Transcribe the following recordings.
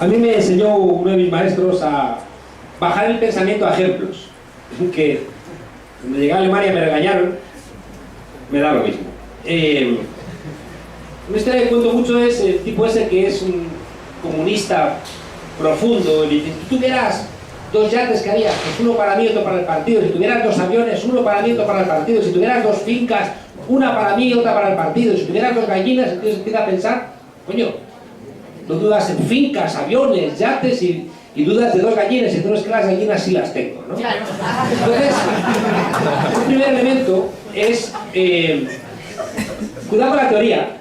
A mí me enseñó uno de mis maestros a bajar el pensamiento a ejemplos. Que cuando llegué a Alemania me regañaron, me da lo mismo. Una historia que cuento mucho es el tipo ese que es un comunista profundo. Y dice, si tuvieras dos yates que había, pues uno para mí y otro para el partido. Si tuvieras dos aviones, uno para mí y otro para el partido. Si tuvieras dos fincas, una para mí y otra para el partido. Si tuvieras dos gallinas, entonces empieza a pensar, coño, no dudas en fincas, aviones, yates y dudas de dos gallinas, y tú no es que las gallinas sí las tengo, ¿no? Claro. Entonces, el primer elemento es cuidado con la teoría,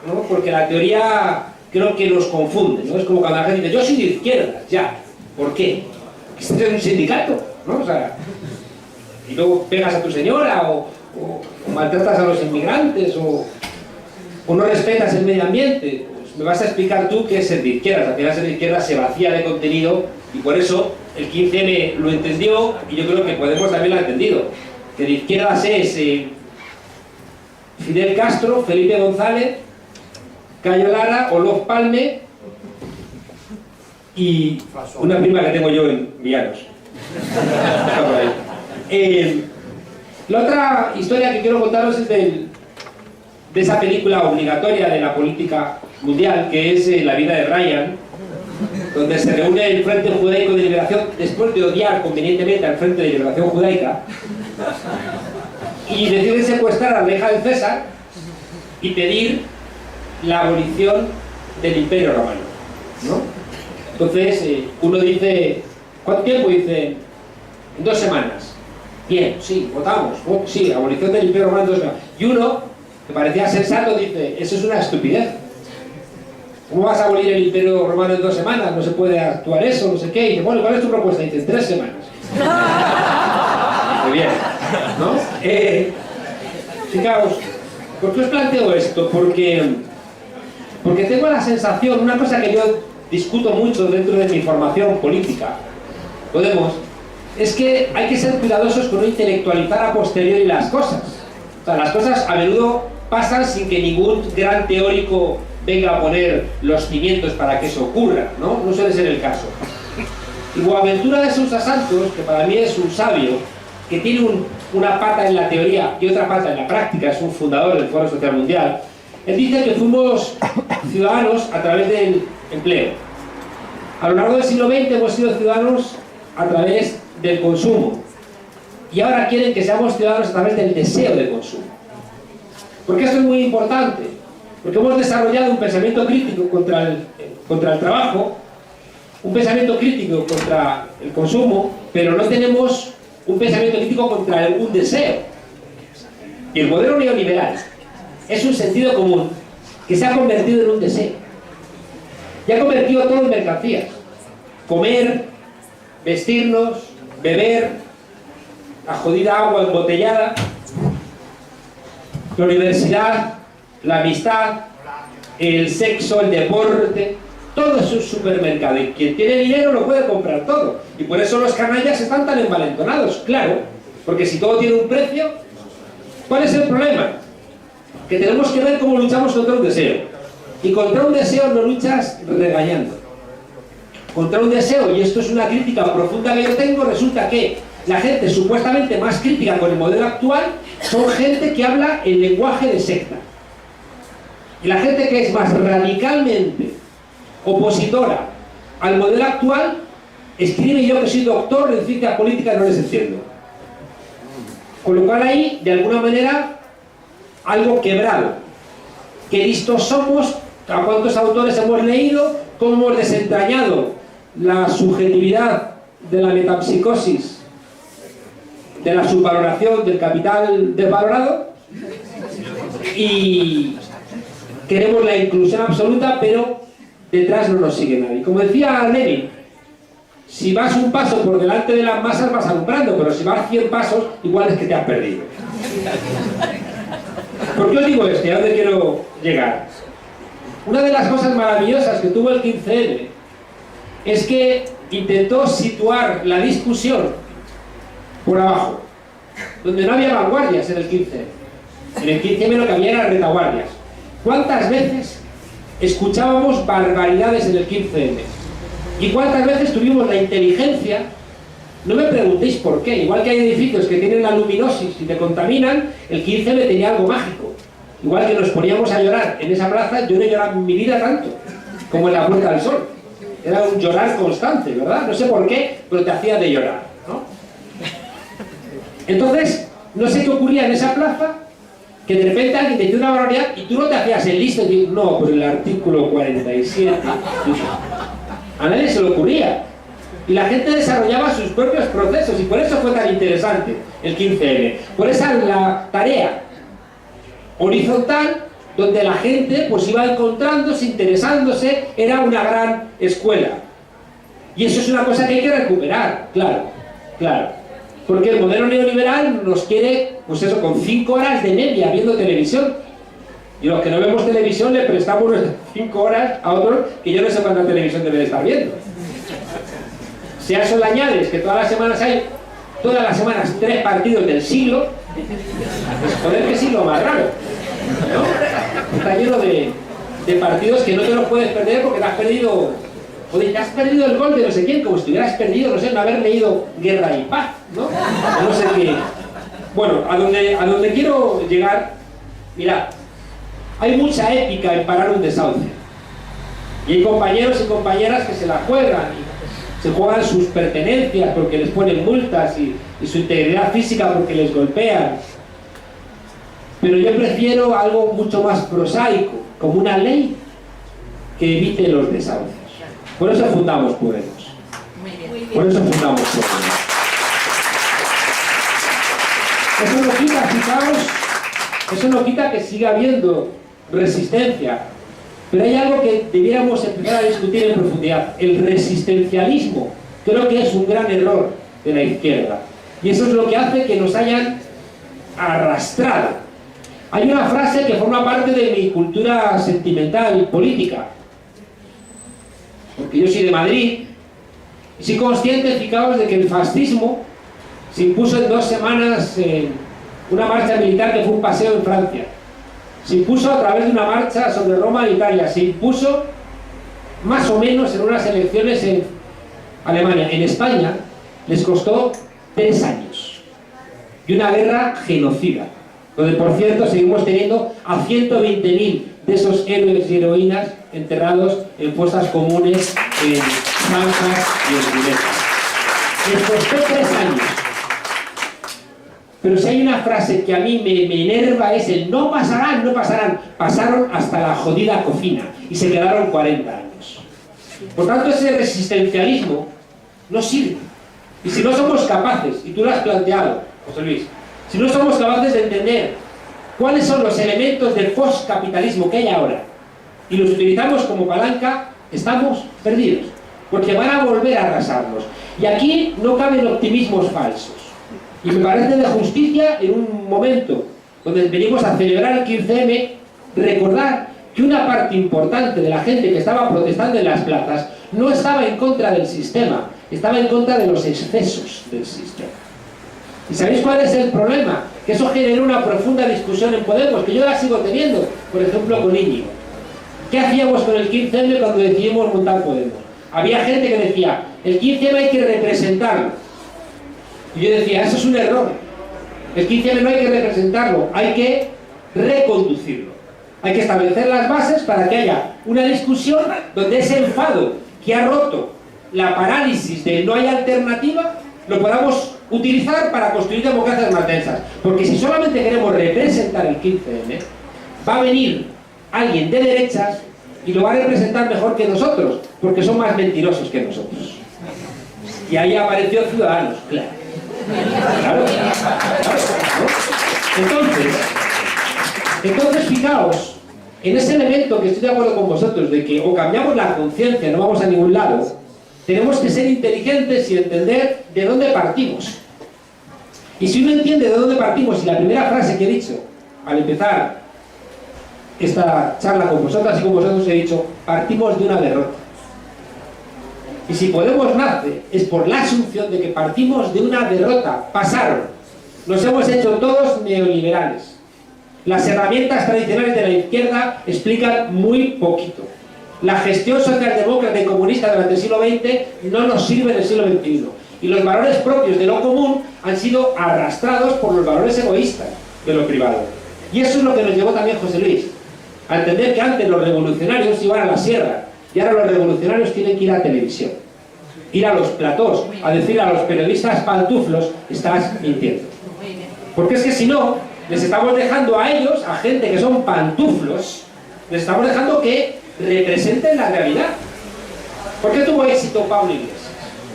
¿no? Porque la teoría creo que nos confunde, ¿no? Es como cuando la gente dice, yo soy de izquierda, ya. ¿Por qué? Porque estás en un sindicato, ¿no? O sea, y luego pegas a tu señora o maltratas a los inmigrantes o no respetas el medio ambiente. Pues me vas a explicar tú qué es ser de izquierdas. Al final ser de izquierdas se vacía de contenido y por eso el 15M lo entendió y yo creo que Podemos también lo ha entendido. Que de izquierdas es Fidel Castro, Felipe González, Cayo Lara, Olof Palme y una prima que tengo yo en Villanos. La otra historia que quiero contaros es de esa película obligatoria de la política mundial, que es La vida de Ryan, donde se reúne el Frente Judaico de Liberación, después de odiar convenientemente al Frente de Liberación Judaica, y deciden secuestrar a la hija del César y pedir la abolición del Imperio Romano, ¿no? Entonces, uno dice, ¿cuánto tiempo? Dice, en 2 semanas. Bien, sí, votamos, sí, abolición del Imperio Romano en 2 semanas. Y uno, que parecía sensato, dice, eso es una estupidez. ¿Cómo vas a abolir el Imperio Romano en 2 semanas? No se puede actuar eso, no sé qué. Y dice, bueno, ¿cuál es tu propuesta? Y dice, en 3 semanas. Muy bien, ¿no? Fijaos, ¿por qué os planteo esto? Porque tengo la sensación, una cosa que yo discuto mucho dentro de mi formación política, Podemos, es que hay que ser cuidadosos con no intelectualizar a posteriori las cosas. O sea, las cosas a menudo pasan sin que ningún gran teórico venga a poner los cimientos para que eso ocurra, ¿no? No suele ser el caso. Y Boaventura de Sousa Santos, que para mí es un sabio, que tiene una pata en la teoría y otra pata en la práctica, es un fundador del Foro Social Mundial, él dice que fuimos ciudadanos a través del empleo. A lo largo del siglo XX hemos sido ciudadanos a través del consumo. Y ahora quieren que seamos ciudadanos a través del deseo de consumo. Porque esto es muy importante. Porque hemos desarrollado un pensamiento crítico contra el trabajo, un pensamiento crítico contra el consumo, pero no tenemos un pensamiento crítico contra un deseo. Y el modelo neoliberal es un sentido común que se ha convertido en un deseo. Y ha convertido todo en mercancías. Comer, vestirnos, beber, la jodida agua embotellada, la universidad, la amistad, el sexo, el deporte, todo es un supermercado y quien tiene dinero lo puede comprar todo. Y por eso los canallas están tan envalentonados, claro, porque si todo tiene un precio, ¿cuál es el problema? Que tenemos que ver cómo luchamos contra un deseo. Y contra un deseo no luchas regañando. Contra un deseo, y esto es una crítica profunda que yo tengo, resulta que la gente supuestamente más crítica con el modelo actual son gente que habla el lenguaje de secta. Y la gente que es más radicalmente opositora al modelo actual escribe, yo que soy doctor en ciencia política no les entiendo. Con lo cual ahí, de alguna manera, algo quebrado. Qué listos somos, a cuántos autores hemos leído, cómo hemos desentrañado la subjetividad de la metapsicosis, de la subvaloración del capital desvalorado, y queremos la inclusión absoluta, pero detrás no nos sigue nadie. Como decía Lenin, si vas un paso por delante de las masas vas alumbrando, pero si vas 100 pasos, igual es que te has perdido. ¿Por qué os digo esto? ¿A dónde quiero llegar? Una de las cosas maravillosas que tuvo el 15M es que intentó situar la discusión por abajo, donde no había vanguardias en el 15M. En el 15M lo que había era retaguardias. ¿Cuántas veces escuchábamos barbaridades en el 15M? ¿Y cuántas veces tuvimos la inteligencia? No me preguntéis por qué. Igual que hay edificios que tienen la luminosis y te contaminan, el 15M tenía algo mágico. Igual que nos poníamos a llorar en esa plaza, yo no he llorado en mi vida tanto como en la Puerta del Sol. Era un llorar constante, ¿verdad? No sé por qué, pero te hacía de llorar, ¿no? Entonces, no sé qué ocurría en esa plaza, que de repente alguien te decía una barbaridad y tú no te hacías el listo y dices, no, pero el artículo 47... A nadie se le ocurría. Y la gente desarrollaba sus propios procesos y por eso fue tan interesante el 15M. Por esa la tarea horizontal donde la gente pues iba encontrándose, interesándose, era una gran escuela. Y eso es una cosa que hay que recuperar, claro, claro. Porque el modelo neoliberal nos quiere, pues eso, con 5 horas de media viendo televisión. Y los que no vemos televisión le prestamos nuestras 5 horas a otros que yo no sé cuánta televisión deben estar viendo. Si a eso le añades que todas las semanas 3 partidos del siglo, pues joder, qué siglo más raro, ¿no? Está lleno de partidos que no te los puedes perder porque te has perdido, joder, te has perdido el gol de no sé quién, como si te hubieras perdido, no sé, no haber leído Guerra y Paz, ¿no? O no sé qué. Bueno, a donde quiero llegar, mirad, hay mucha épica en parar un desahucio. Y hay compañeros y compañeras que se la juegan y se juegan sus pertenencias porque les ponen multas y su integridad física porque les golpean. Pero yo prefiero algo mucho más prosaico, como una ley que evite los desahucios. Por eso fundamos Podemos. Por eso fundamos Podemos. Eso no quita, fijaos, eso no quita que siga habiendo resistencia. Pero hay algo que debiéramos empezar a discutir en profundidad. El resistencialismo creo que es un gran error de la izquierda. Y eso es lo que hace que nos hayan arrastrado. Hay una frase que forma parte de mi cultura sentimental y política. Porque yo soy de Madrid y soy consciente, fijaos, de que el fascismo se impuso en 2 semanas una marcha militar que fue un paseo en Francia. Se impuso a través de una marcha sobre Roma e Italia. Se impuso más o menos en unas elecciones en Alemania. En España les costó 3 años. Y una guerra genocida. Donde, por cierto, seguimos teniendo a 120.000 de esos héroes y heroínas enterrados en fosas comunes, en zanjas y en cunetas. Les costó 3 años. Pero si hay una frase que a mí me enerva es el no pasarán, no pasarán. Pasaron hasta la jodida cocina y se quedaron 40 años. Por tanto, ese resistencialismo no sirve. Y si no somos capaces, y tú lo has planteado, José Luis, si no somos capaces de entender cuáles son los elementos del postcapitalismo que hay ahora y los utilizamos como palanca, estamos perdidos. Porque van a volver a arrasarnos. Y aquí no caben optimismos falsos. Y me parece de justicia, en un momento donde venimos a celebrar el 15M, recordar que una parte importante de la gente que estaba protestando en las plazas no estaba en contra del sistema, estaba en contra de los excesos del sistema. ¿Y sabéis cuál es el problema? Que eso generó una profunda discusión en Podemos, que yo la sigo teniendo, por ejemplo con Íñigo. ¿Qué hacíamos con el 15M cuando decidimos montar Podemos? Había gente que decía, el 15M hay que representarlo. Y yo decía, eso es un error. El 15M no hay que representarlo, hay que reconducirlo. Hay que establecer las bases para que haya una discusión donde ese enfado que ha roto la parálisis de no hay alternativa, lo podamos utilizar para construir democracias más densas. Porque si solamente queremos representar el 15M, va a venir alguien de derechas y lo va a representar mejor que nosotros, porque son más mentirosos que nosotros. Y ahí apareció Ciudadanos, claro. Claro, ¿no? Entonces, fijaos, en ese elemento que estoy de acuerdo con vosotros, de que o cambiamos la conciencia, no vamos a ningún lado, tenemos que ser inteligentes y entender de dónde partimos. Y si uno entiende de dónde partimos, y la primera frase que he dicho al empezar esta charla con vosotras y con vosotros he dicho, partimos de una derrota. Y si Podemos nace, es por la asunción de que partimos de una derrota. Pasaron. Nos hemos hecho todos neoliberales. Las herramientas tradicionales de la izquierda explican muy poquito. La gestión socialdemócrata y comunista durante el siglo XX no nos sirve en el siglo XXI. Y los valores propios de lo común han sido arrastrados por los valores egoístas de lo privado. Y eso es lo que nos llevó también José Luis, a entender que antes los revolucionarios iban a la sierra y ahora los revolucionarios tienen que ir a televisión, ir a los platós, a decir a los periodistas pantuflos: estás mintiendo. Porque es que si no, les estamos dejando a ellos, a gente que son pantuflos, les estamos dejando que representen la realidad. ¿Por qué tuvo éxito Pablo Iglesias?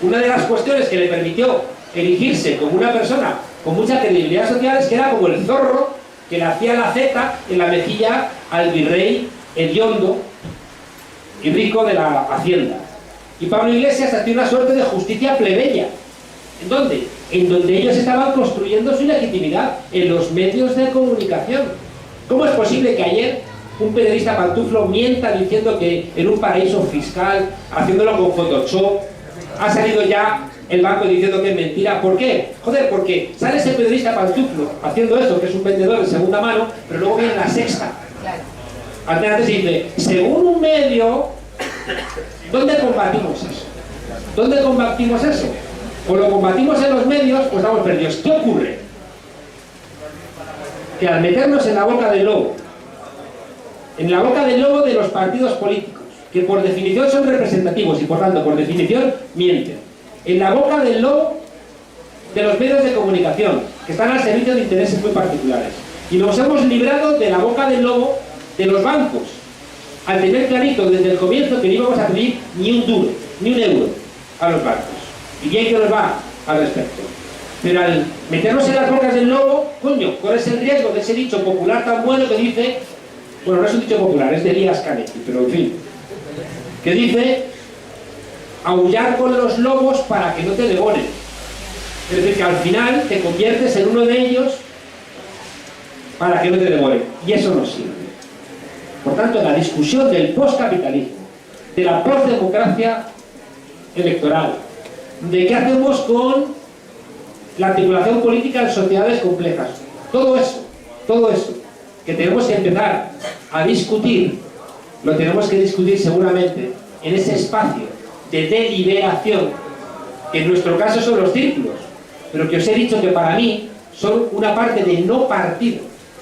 Una de las cuestiones que le permitió erigirse como una persona con mucha credibilidad social es que era como el zorro que le hacía la zeta en la mejilla al virrey hediondo y rico de la hacienda. Y Pablo Iglesias hacía una suerte de justicia plebeya. ¿En dónde? En donde ellos estaban construyendo su legitimidad, en los medios de comunicación. ¿Cómo es posible que ayer un periodista pantuflo mienta diciendo que en un paraíso fiscal, haciéndolo con Photoshop, ha salido ya el banco diciendo que es mentira? ¿Por qué? Joder, porque sale ese periodista pantuflo haciendo esto, que es un vendedor de segunda mano, pero luego viene La Sexta. Antes dice, según un medio, ¿dónde combatimos eso? ¿Dónde combatimos eso? O lo combatimos en los medios, pues estamos perdidos. ¿Qué ocurre? Que al meternos en la boca del lobo, en la boca del lobo de los partidos políticos, que por definición son representativos y por tanto, por definición, mienten, en la boca del lobo de los medios de comunicación, que están al servicio de intereses muy particulares, y nos hemos librado de la boca del lobo de los bancos, al tener clarito desde el comienzo que no íbamos a pedir ni un duro, ni un euro a los bancos. Y bien que nos va al respecto. Pero al meternos en las bocas del lobo, coño, corres el riesgo de ese dicho popular tan bueno que dice, bueno, no es un dicho popular, es de Elías Canetti, pero en fin, que dice: aullar con los lobos para que no te devoren. Es decir, que al final te conviertes en uno de ellos para que no te devoren. Y eso no sirve. Por tanto, la discusión del postcapitalismo, de la postdemocracia electoral, de qué hacemos con la articulación política en sociedades complejas, todo eso que tenemos que empezar a discutir, lo tenemos que discutir seguramente en ese espacio de deliberación, que en nuestro caso son los círculos, pero que os he dicho que para mí son una parte de no partido,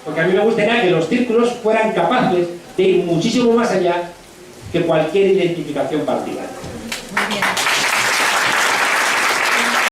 porque a mí me gustaría que los círculos fueran capaces de ir muchísimo más allá que cualquier identificación partidaria.